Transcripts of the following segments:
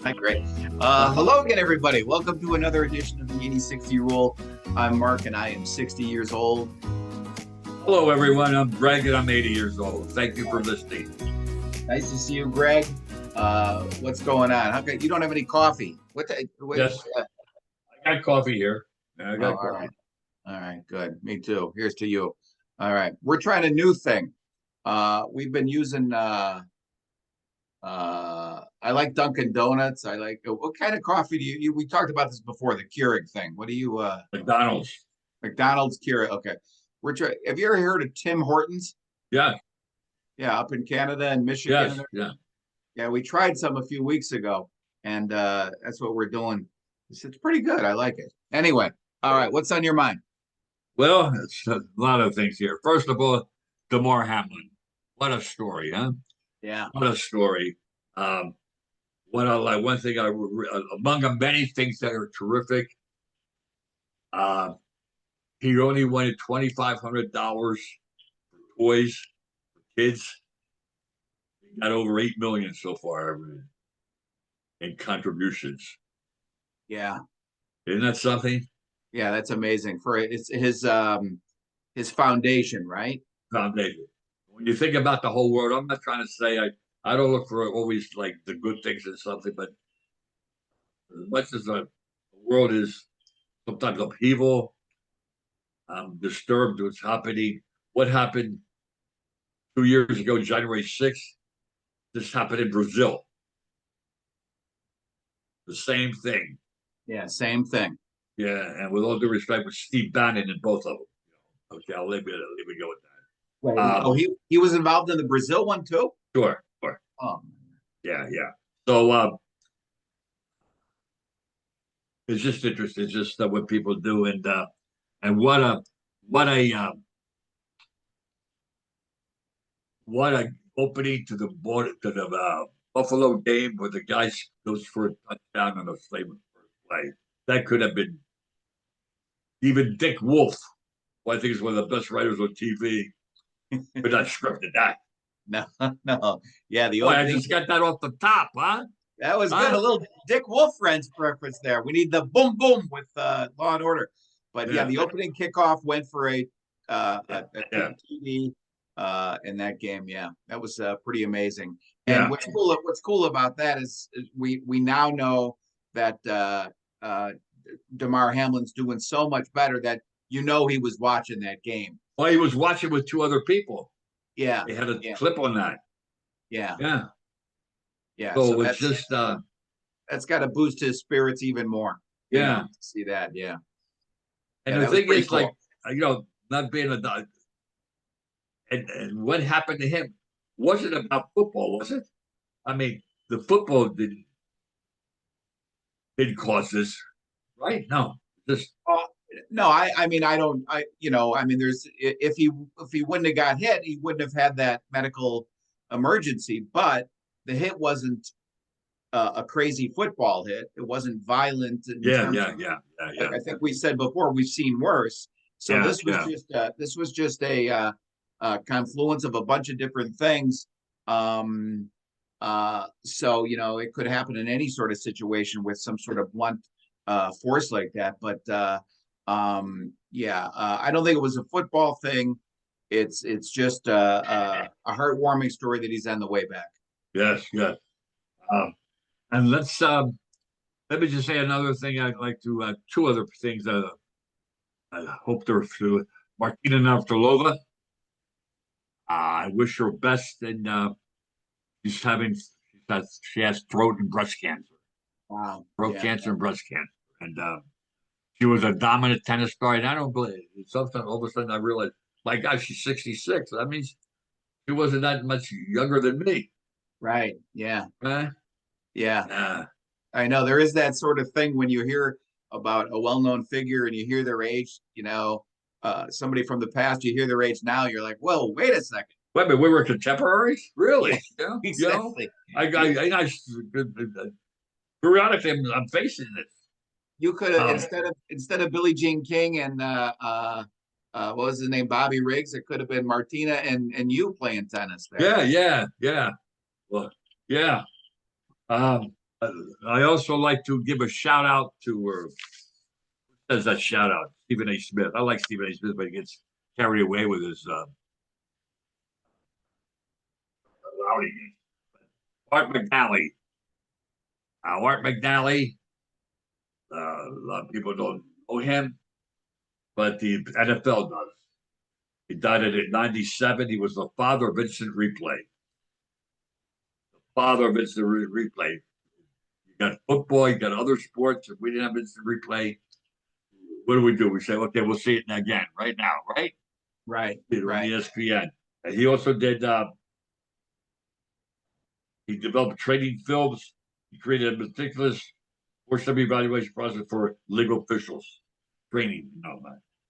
Hi, great. Hello again, everybody. Welcome to another edition of the 80/60 Rule. I'm Mark, and I am 60 years old. Hello, everyone. I'm Greg, and I'm 80 years old. Thank you for listening. Nice to see you, Greg. What's going on? How come you don't have any coffee? Yes, I got coffee here. I got all coffee. right. All right, good. Me too. Here's to you. All right. We're trying a new thing. We've been using I like Dunkin' Donuts. I like what kind of coffee do you we talked about this before, the Keurig thing. What do you McDonald's. McDonald's Keurig? Okay. We're trying have you ever heard of Tim Hortons? Yeah, Yeah, up in Canada and Michigan. yes, yeah. Yeah, we tried some a few weeks ago, and that's what we're doing. It's pretty good. I like it. Anyway, all right, what's on your mind? Well, it's a lot of things here. First of all, Damar Hamlin. What a story, huh? Yeah, What a story. Um, what I like, one thing among the many things that are terrific, uh, he only wanted $2,500 for toys for kids. He got over 8 million so far in contributions. yeah, Isn't that something? yeah. That's amazing for his foundation, right? Foundation. When you think about the whole world, I'm not trying to say I don't look for always like the good things in something, but as much as the world is sometimes upheaval, I'm disturbed what's happening. What happened 2 years ago, January 6th, this happened in Brazil. The same thing. Yeah, same thing. Yeah, and with all due respect, with Steve Bannon in both of them. Okay, I'll leave it go with that. Wait, he was involved in the Brazil one too. Sure, sure. Oh, Yeah, yeah. So it's just interesting. It's just what people do, and what a what a opening to the border to the Buffalo game where the guy goes for a touchdown on a famous first play. That could have been even Dick Wolf, who I think is one of the best writers on TV, but not scripted that. no, no. Yeah, the Boy, I opening just got that off the top, huh? that was good. A Huh? little Dick Wolf friends preference there. We need the boom boom with Law and Order. But yeah, Yeah, the opening kickoff went for yeah, a yeah, TD in that game. Yeah, that was pretty amazing. And yeah. what's cool about that is we now know that Damar Hamlin's doing so much better that he was watching that game. Well, he was watching with two other people. Yeah, They had a yeah, clip on that. yeah, Yeah. yeah. So So it's just that's got to boost his spirits even more. yeah. To see that. Yeah. And Yeah, the that was thing pretty is, like, cool. not being a and what happened to him wasn't about football, was it? I mean, the football didn't cause this, right? No, just Uh, no, I mean, I don't, I mean, if he wouldn't have got hit, he wouldn't have had that medical emergency. But the hit wasn't a crazy football hit. It wasn't violent in yeah, terms yeah, of. yeah, yeah, yeah, I think we said before we've seen worse. So yeah, this was just a confluence of a bunch of different things. So it could happen in any sort of situation with some sort of blunt force like that. But yeah, I don't think it was a football thing. It's just a heartwarming story that he's on the way back. yes, yes. Um, and let me just say another thing. I'd like to two other things. I hope they're through. Martina Navratilova. I wish her best, and she has throat and breast cancer, Wow. throat Yeah. cancer and breast cancer, and she was a dominant tennis star. And I don't believe. Sometimes all of a sudden I realize, my God, she's 66. That means she wasn't that much younger than me. Right. Yeah. Right? Yeah. Uh, I know there is that sort of thing when you hear about a well-known figure and you hear their age, somebody from the past, you hear their age now, you're like, whoa, wait a second. wait a minute, we were contemporaries, Yeah, really? exactly. I periodically I'm facing this. You could have Um, instead of Billie Jean King and what was his name, Bobby Riggs, it could have been Martina and you playing tennis there. yeah, yeah, yeah. Well, yeah. Um, I also like to give a shout out to, says that shout out, Stephen A. Smith. I like Stephen A. Smith, but he gets carried away with his rowdiness. Art McNally. Art McNally, a lot of people don't know him, but the NFL does. He died at 97. He was the father of instant replay. The father of instant replay. You got football, you got other sports. If we didn't have instant replay, what do? We say, okay, we'll see it again right now, right? Right. On Right. ESPN. And he also did, he developed training films. He created a meticulous force evaluation process for legal officials. Training,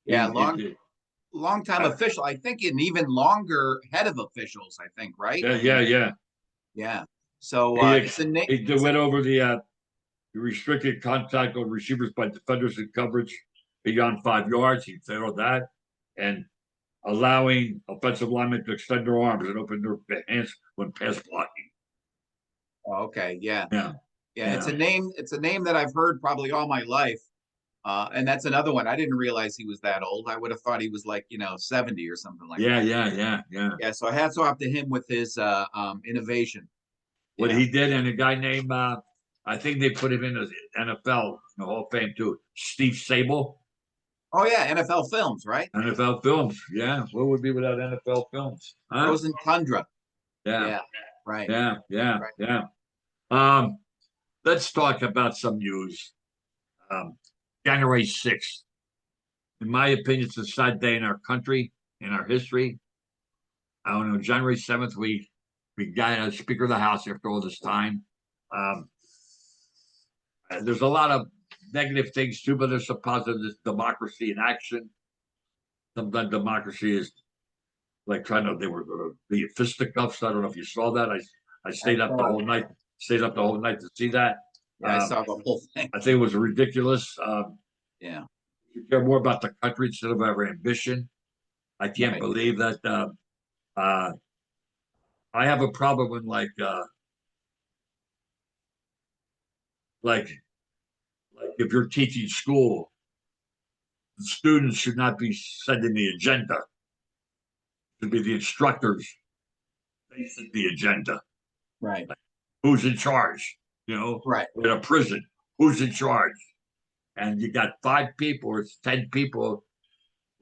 Yeah. He- Long time official. I think an even longer head of officials. I think. Right. yeah. Yeah. So it's a name. He went over the restricted contact on receivers by defenders in coverage beyond 5 yards. He failed that, and allowing offensive linemen to extend their arms and open their hands when pass blocking. Okay. Yeah. Yeah. Yeah. It's a name. It's a name that I've heard probably all my life. And that's another one. I didn't realize he was that old. I would have thought he was like 70 or something like that. Yeah. Yeah. So hats off to him with his innovation. What Yeah. he did, and a guy named I think they put him in the NFL Hall of Fame too. Steve Sable. Oh yeah, NFL films, right? NFL films. Yeah. What would be without NFL films? Huh? Frozen Tundra. Yeah. Yeah. Right. Yeah. Right. Yeah. Let's talk about some news. January 6th. In my opinion, it's a sad day in our country, in our history. I don't know, January 7th, we got a Speaker of the House after all this time. There's a lot of negative things too, but there's some positive. There's democracy in action. Sometimes democracy is like they were going to be fisticuffs. I don't know if you saw that. I stayed up the whole night. Stayed up the whole night to see that. Yeah, I saw the whole thing. I think it was ridiculous. Yeah. You care more about the country instead of our ambition. I can't believe that. I have a problem when like if you're teaching school, the students should not be setting the agenda. It should be the instructors. They set the agenda. Right. Who's in charge? Right. In a prison, who's in charge? And you got 5 people, or it's 10 people,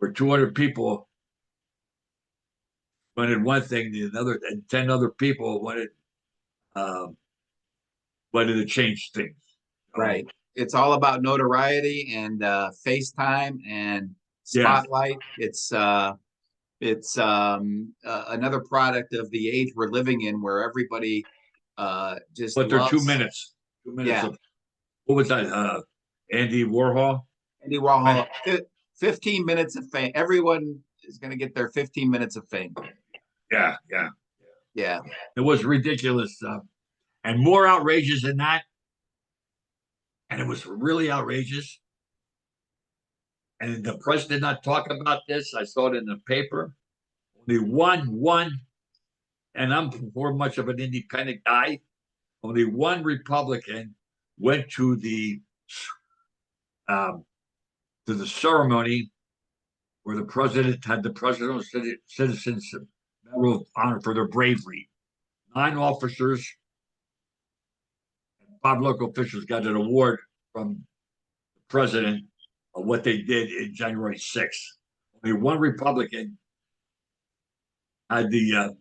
or 200 people wanted one thing, and 10 other people wanted to change things. Right. It's all about notoriety and FaceTime and spotlight. Yeah. It's another product of the age we're living in, where everybody just. But they're 2 minutes. 2 minutes. Yeah. What was that? Andy Warhol. 15 minutes of fame. Everyone is going to get their 15 minutes of fame. Yeah. It was ridiculous, and more outrageous than that. And it was really outrageous. And the press did not talk about this. I saw it in the paper. Only one, and I'm more much of an independent guy. Only one Republican went to the ceremony where the president had the Presidential Citizens Medal of Honor for their bravery. 9 officers and 5 local officials got an award from the president of what they did in January 6th. Only one Republican had the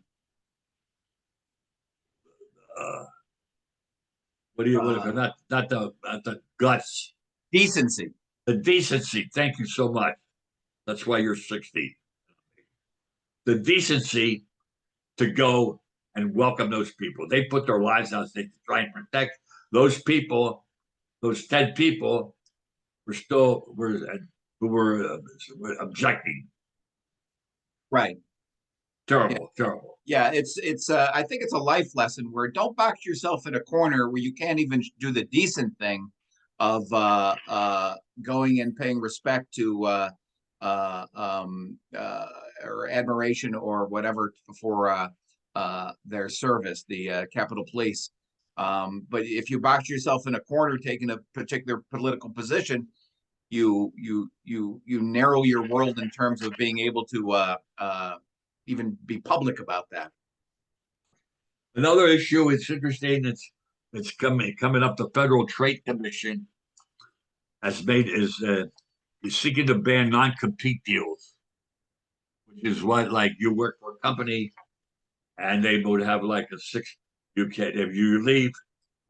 not the guts, decency. The decency. Thank you so much. That's why you're 60. The decency to go and welcome those people. They put their lives out to try and protect those people. Those 10 people who were objecting. Right. Terrible. Yeah, it's I think it's a life lesson where don't box yourself in a corner where you can't even do the decent thing of going and paying respect to or admiration or whatever for their service, the Capitol Police. But if you box yourself in a corner taking a particular political position, you narrow your world in terms of being able to even be public about that. Another issue, it's interesting, it's coming up. The Federal Trade Commission has made is seeking to ban non-compete deals, which is what, like, you work for a company and they would have like a six, you can't, if you leave,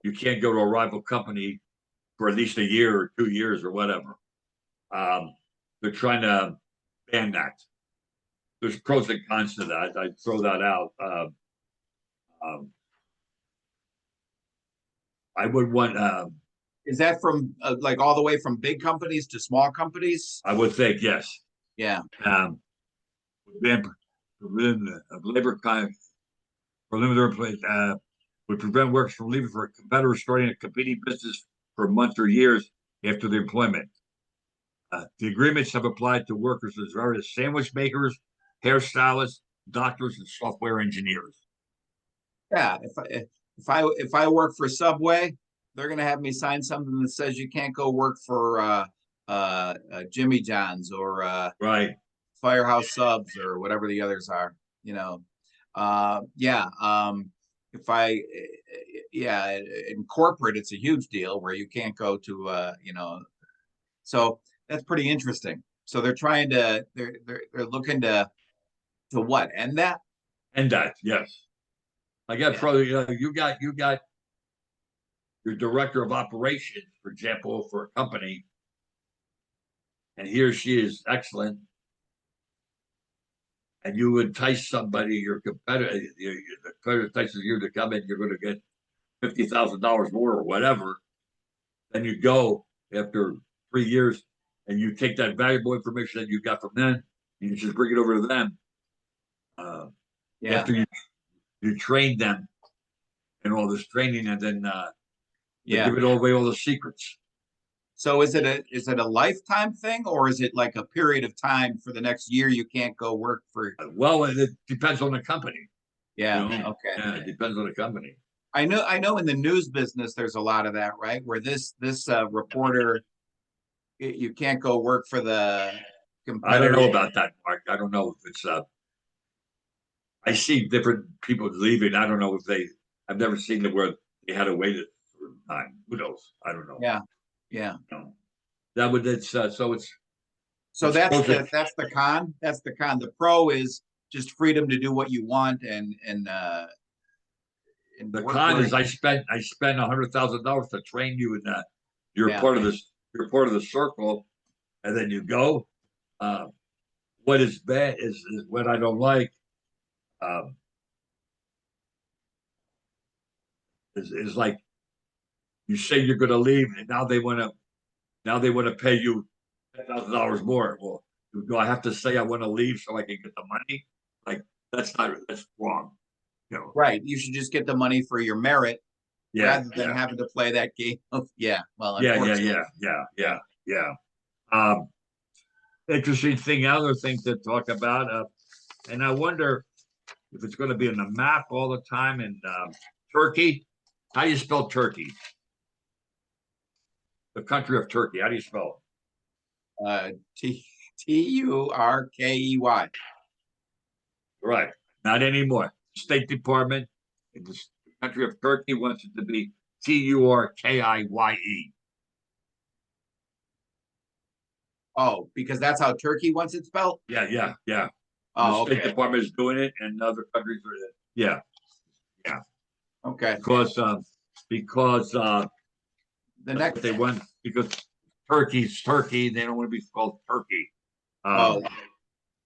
you can't go to a rival company for at least a year or 2 years or whatever. They're trying to ban that. There's pros and cons to that. I throw that out. I would want. Is that from like all the way from big companies to small companies? I would think yes. Yeah. Ban labor kind for limited would prevent workers from leaving for a competitor starting a competing business for months or years after the employment. The agreements have applied to workers as various sandwich makers, hairstylists, doctors, and software engineers. Yeah. If I work for Subway, they're gonna have me sign something that says you can't go work for Jimmy John's or Right. Firehouse Subs or whatever the others are. You know, yeah. If I, yeah, in corporate, it's a huge deal where you can't go to, you know, so that's pretty interesting. So they're trying to, they're looking to what? End that? And that, yes. I got Yeah. probably you got your director of operations, for example, for a company, and he or she is excellent, and you entice somebody, your competitor, the competitor entices you to come in, you're going to get $50,000 more or whatever. Then you go after 3 years, and you take that valuable information that you got from them, and you just bring it over to them. Yeah. After you train them and all this training, and then you Yeah. give it all away, all the secrets. So is it a lifetime thing or is it like a period of time for the next year you can't go work for? Well, it depends on the company. Yeah. You know? Okay. Yeah, it depends on the company. I know in the news business there's a lot of that, right? Where this reporter, you can't go work for the I don't competitor. know about that, Mark. I don't know if it's I see different people leaving. I don't know if I've never seen it where they had to wait a certain time. Who knows? I don't know. Yeah. Yeah. No. That would it's so it's So it's that's the con. That's the con. The pro is just freedom to do what you want and the work con where, is I spent $100,000 to train you in that. You're yeah. part of this. You're part of the circle, and then you go. What is bad is what I don't like. Um, is like you say you're going to leave, and now they want to pay you $10,000 more. Well, do I have to say I want to leave so I can get the money? Like that's wrong. You know. Right. You should just get the money for your merit Yeah. rather than having to play that game of, yeah. Well, Yeah. unfortunately. Yeah. Interesting thing, other things to talk about, and I wonder if it's going to be on the map all the time in Turkey. How do you spell Turkey? The country of Turkey. How do you spell Turkey. it? Right. Not anymore. State Department in the country of Turkey wants it to be Turkiye. Oh, because that's how Turkey wants it spelled? Yeah. The Oh, State okay. Department is doing it, and other countries are. Yeah. Okay. Because The next, they want because Turkey's Turkey. They don't want to be called Turkey. oh,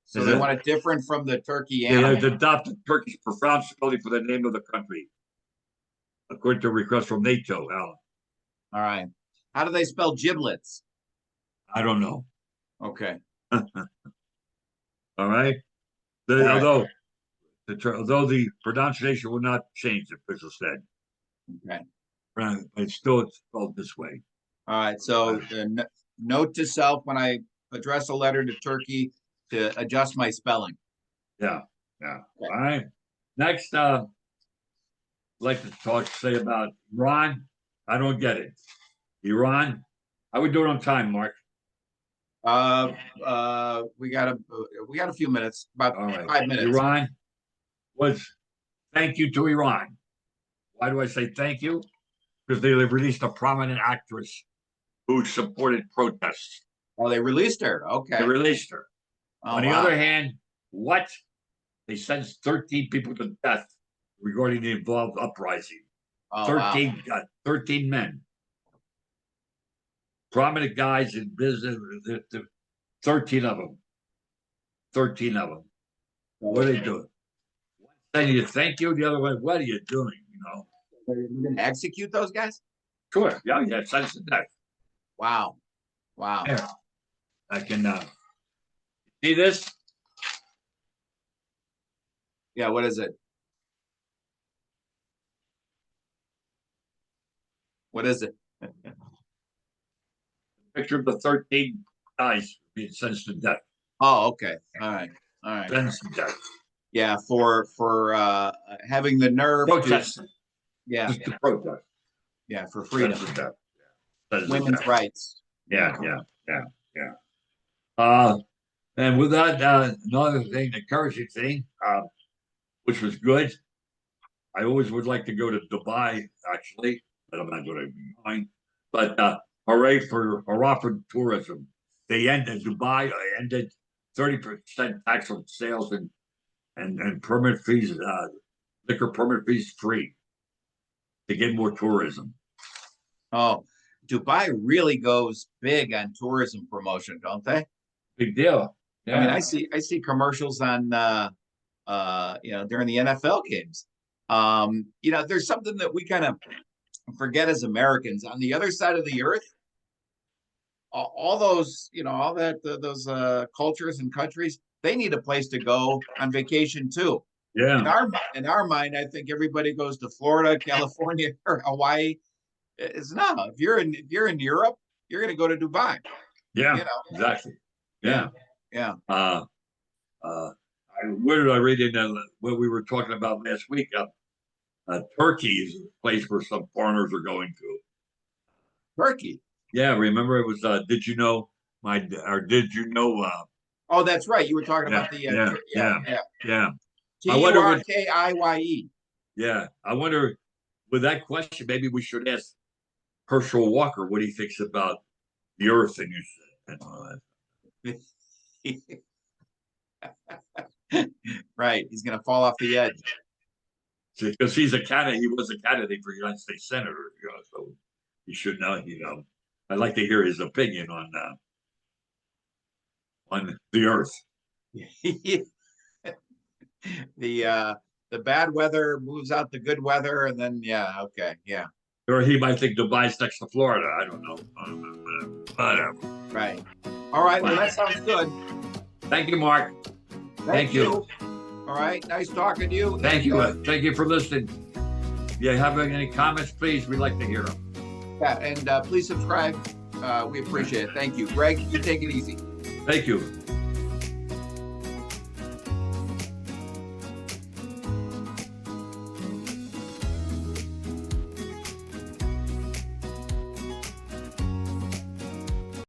so they want it different from the turkey They animal. have adopted Turkey's profound spelling for the name of the country, according to a request from NATO. Alan, All right. How do they spell giblets? I don't know. Okay. All right. All right. Although the pronunciation will not change, the official said. Okay. It's still spelled this way. All right. So note to self when I address a letter to Turkey to adjust my spelling. Yeah. Okay. All right. Next, like to say about Iran. I don't get it. Iran, how we doing on time, Mark? We got a few minutes, about All right. 5 minutes. Iran was thank you to Iran. Why do I say thank you? Because they released a prominent actress who supported protests. Oh, they released her. They Okay. released her. Oh, On the wow. other hand, what? They sentenced 13 people to death regarding the involved uprising. Oh, wow. 13 men. Prominent guys in business, 13 of them. 13 of them. What are they doing? One saying you thank you, the other one, what are you doing? You know? They're going to execute those guys? Sure. Yeah, sentenced to death. Wow. Wow. Here, I can see this. Yeah, what is it? What is it? Picture of the 13 guys being sentenced to death. Oh, okay. All right. All right. Sentenced to death. Yeah, for having the nerve Protesting. yeah, Just to protest. yeah, for freedom. Sentenced to death. Sentenced to Women's death. rights. Yeah. And with that, another thing, the encouraging thing, which was good. I always would like to go to Dubai, actually, but I'm not going to be mine. But hurrah for tourism. They ended Dubai. Ended 30% tax on sales and permit fees, liquor permit fees free to get more tourism. Oh, Dubai really goes big on tourism promotion, don't they? Big deal. Yeah. I mean, I see commercials on during the NFL games. There's something that we kind of forget as Americans. On the other side of the earth, all those, all that those cultures and countries, they need a place to go on vacation too. Yeah. In our mind, I think everybody goes to Florida, California, or Hawaii. It's no. If you're in Europe, you're going to go to Dubai. Yeah. Exactly. Yeah. Yeah. Where did I read in what we were talking about last week? Turkey is a place where some foreigners are going to. Turkey. Yeah, remember it was. Did you know did you know? Oh, that's right. You were talking about the yeah. Turkiye. Yeah, I wonder. With that question, maybe we should ask Herschel Walker what he thinks about the Earth and all that. Right, he's going to fall off the edge because he's a candidate. He was a candidate for United States Senator, so he should know. I'd like to hear his opinion on the Earth. The bad weather moves out the good weather, and then okay. Or he might think Dubai's next to Florida. I don't know. Whatever. Right. All right. Well, that sounds good. Thank you, Mark. Thank you. All right. Nice talking to you. Thank you. Thank you for listening. If you have any comments, please, we'd like to hear them. Yeah, and please subscribe. We appreciate it. Thank you. Greg, you take it easy. Thank you.